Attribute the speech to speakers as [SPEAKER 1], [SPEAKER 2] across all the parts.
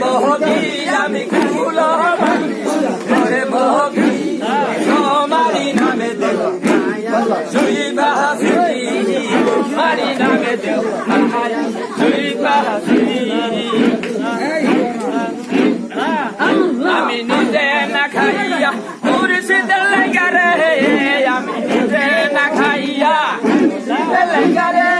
[SPEAKER 1] বহকি আমি কুল করে বহকি তোমারি নামে দেব জুই বাহাসি মারি নামে দেব জুই বাহাসি আমি নিজে না খাইয়া মুর্শিদ লাগা রে আমি নিজে না খাইয়া লাগা রে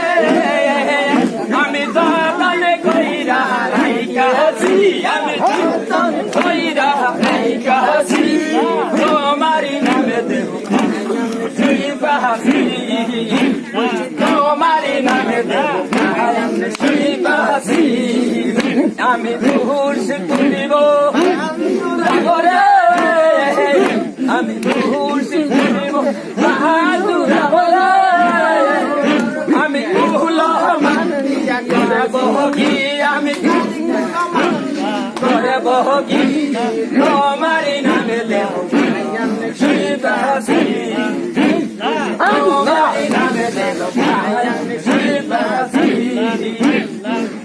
[SPEAKER 1] আমি দাদানে কইরা রাইকাছি আমি দাদানে কইরা রাইকাছি তোমারি নামে দেব জুই বাহাসি তোমারি নামে দেব জুই বাহাসি আমি মুর্শিদ তুলিব করে আমি মুর্শিদ তুলিব বাহাদুর বলে আমি বহকি আমি করে বহকি তোমারি নামে দেব জুই বাহাসি তোমারি নামে দেব জুই বাহাসি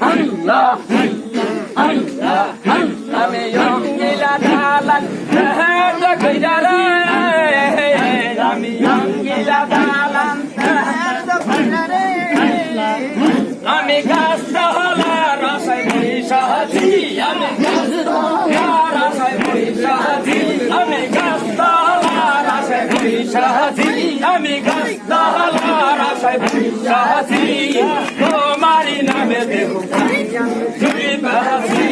[SPEAKER 1] আল্লাহ আল্লাহ আমি অঙ্গিলা দালান কইরা রে আমি অঙ্গিলা দালান আমি গাছ হলা রসাই বৈশাখী আমি গাছ রসাই বৈশাখী আমি গাছ রসাই বৈশাখী আমি গাছ রসাই বৈশাখী তোমারি নামে দেব জুই বাহাসি